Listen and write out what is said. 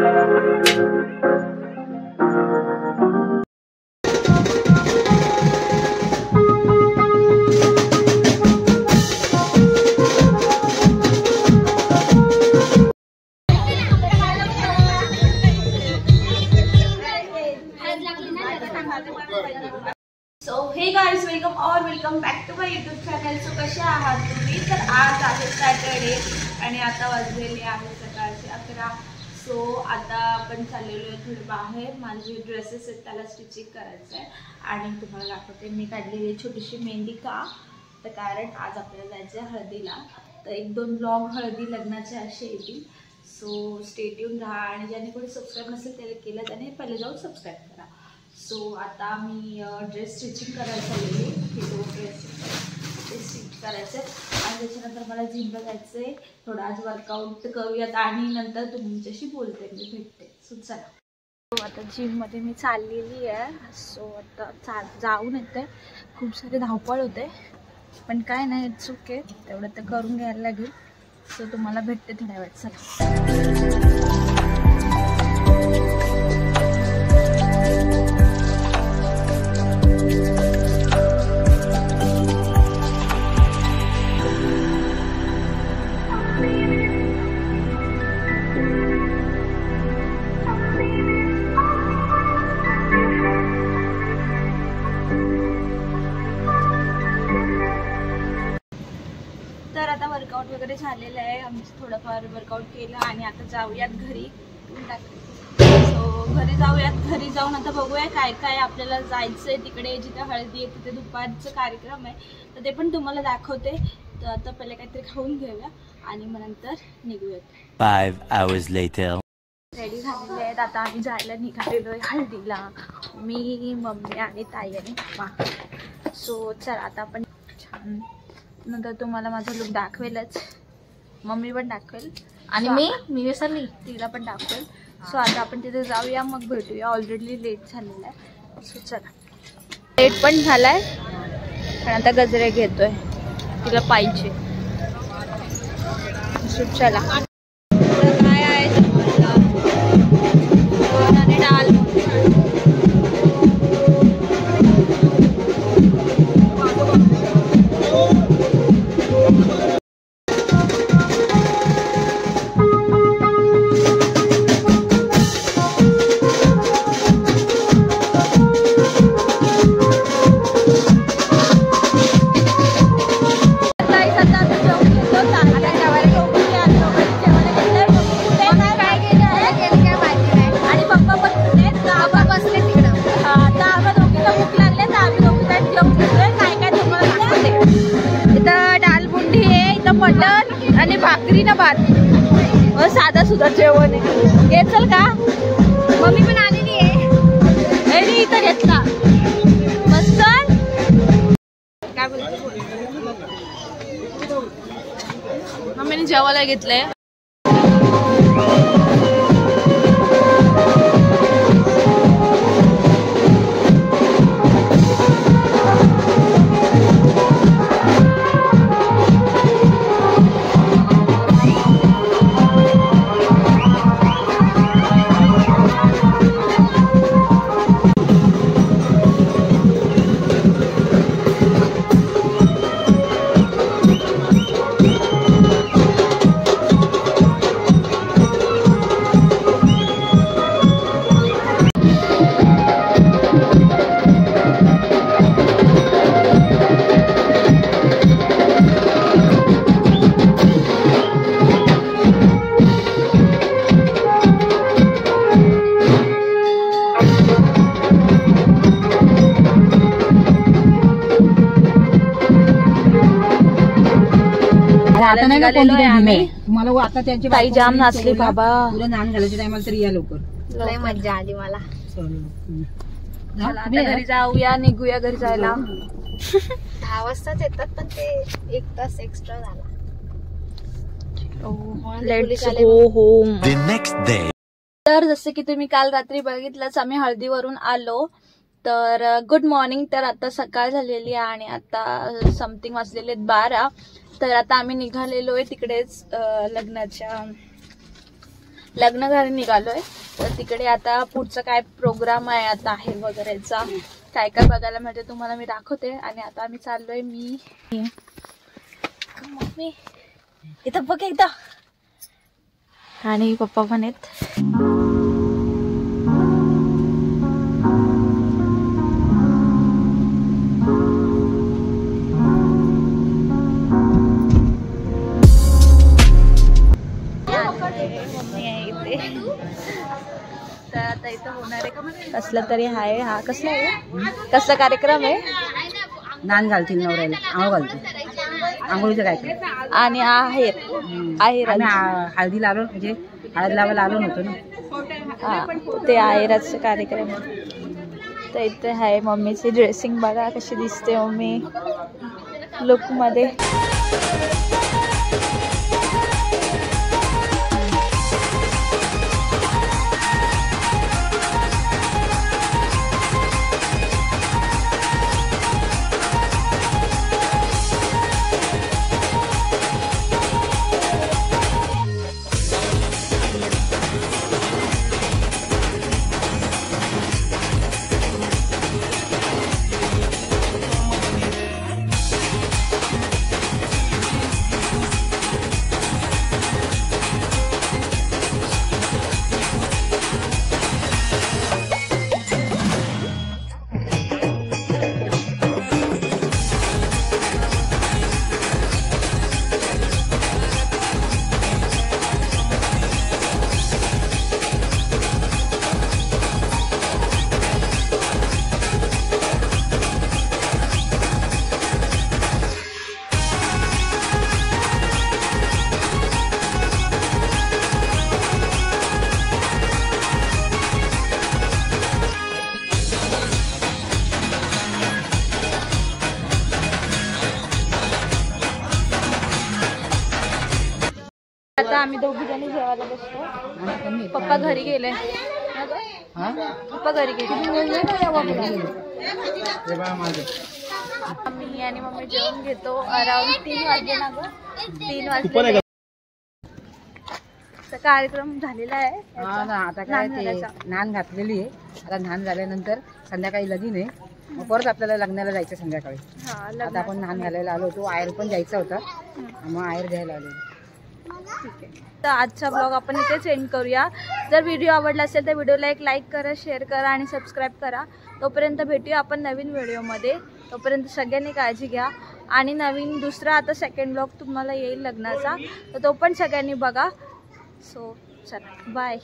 So hey guys, welcome back to my YouTube channel. So कसे आहात तुम्ही? तर आज आहे सॅटर्डे आणि आता वाजलेले आहे सकाळचे 11. सो आता आपण चाललेलो आहे थोडे बाहेर. माझे ड्रेसेस आहेत त्याला स्टिचिंग करायचं आहे आणि तुम्हाला दाखवते मी काढलेली छोटीशी मेहंदी. का तर कारण आज आपल्याला जायचं आहे हळदीला. तर 1-2 ब्लॉग हळदी लग्नाचे असे येतील. सो स्टे ट्यून राहा आणि ज्याने कोणी सबस्क्राईब नसेल त्याला केलं त्याने पहिले जाऊन सबस्क्राईब करा. सो आता मी ड्रेस स्टिचिंग करायला चाललेली. हे 2 ड्रेस ते स्टिच करायचे आणि त्याच्यानंतर मला जिमला जायचं आहे. थोडं आज वर्कआउट करूयात आणि नंतर तुमच्याशी बोलते, मी भेटते. सो चला. सो आता जिममध्ये मी चाललेली आहे. सो आता जाऊन येते. खूप सारे धावपळ होते पण काय नाही, इट्स ओके. तेवढं तर करून घ्यायला लागेल. सो तुम्हाला भेटते थोड्या वेळात. चला. तर आता वर्कआउट वगैरे झालेलं आहे. आम्ही थोडंफार वर्कआउट केलं आणि आता जाऊयात घरी. सो घरी जाऊयात. घरी जाऊन आता बघूया काय काय आपल्याला जायचं आहे. तिकडे जिथे हळदी आहे तिथे दुपारचं कार्यक्रम आहे, तर ते पण तुम्हाला दाखवते. तर आता पहिले काहीतरी खाऊन घेऊया आणि मग नंतर निघूयात. 5 hours later. रेडी झालेले आहेत. आता आम्ही जायला निघालेलो आहे हळदीला. मी, मम्मी आणि ताई आणि पप्पा. सो चला आता आपण छान नंतर तुम्हाला माझा लुक दाखवेलच. मम्मी पण दाखवेल आणि मी विसरली, तिला पण दाखवेल. सो आता आपण तिथे जाऊया, मग भेटूया. ऑलरेडी लेट झालेला आहे. सो चला. लेट पण झालाय पण आता गजरे घेतोय, तिला पाहिजे. सो चला. काय आहे आणि डाल मटन आणि भाकरी ना भात. साधा सुद्धा जेवण आहे. घेचल का? मम्मी पण आलेली आहे. इथं घेतला मस्त. काय बोलते मम्मीने जेवायला घेतलंय. आता नाही मला आता त्यांची ताई जाम नाचली बाबा. तुला नान घालायच्या टायमाला तरी या लवकर. लय मज्जा आली मला. आता घरी जाऊया, निघूया घरी जायला. 10 वाजताच येतात पण ते 1 तास एक्स्ट्रा झाला. Let's go home. तर जसं की तुम्ही काल रात्री बघितलंच, आम्ही हळदीवरून आलो. तर गुड मॉर्निंग. तर आता सकाळ झालेली आहे आणि आता समथिंग वाजलेले 12. तर आता आम्ही निघालेलो आहे तिकडेच लग्नाच्या लग्न घरी निघालोय, तर तिकडे आता पुढचं काय प्रोग्राम आहे आता आहे वगैरेचा काय काय बघायला मिळते तुम्हाला मी दाखवते. आणि आता आम्ही चाललोय, मी मम्मी इथं बघ एकदा आणि पप्पा पण आहेत. मम्मी आहे इथे. तर आता इथं होणार आहे कसलं तरी आहे. हा कसला आहे, कसला कार्यक्रम आहे? नान घालतील नवऱ्याला, आंघोळ घालतील, आंघोळीचं कार्यक्रम. आणि आहेर हळदीला आलो, म्हणजे हळद लावायला आलो नव्हतो ना. हा, ते आहेराचं कार्यक्रम. तर इथे आहे मम्मीची ड्रेसिंग, बघा कशी दिसते मम्मी लुक मध्ये. आता आम्ही दोघी जणी जेवायला बसतो. पप्पा घरी गेले, पप्पा घरी गेले. आम्ही आणि मम्मी जेवण घेतो अराउंड 3 वाजले ना ग, 3 वाजले. कार्यक्रम झालेला आहे. आता काय ते नान घातलेली आहे. आता नान झाल्यानंतर संध्याकाळी लगीन आहे, मग परत आपल्याला लग्नाला जायचं संध्याकाळी. आता आपण नान घालायला आलो होतो, आयर पण जायचा होता, मग आयर घ्यायला आलो. ठीक आहे, तर आजचा ब्लॉग आपण इथेच एंड करूया. जर व्हिडिओ आवडला असेल तर व्हिडिओला एक लाईक करा, शेअर करा आणि सबस्क्राईब करा. तोपर्यंत भेटूया आपण नवीन व्हिडिओमध्ये. तोपर्यंत सगळ्यांनी काळजी घ्या. आणि नवीन दुसरा आता सेकंड ब्लॉग तुम्हाला येईल लग्नाचा, तर तो पण सगळ्यांनी बघा. सो चला, बाय.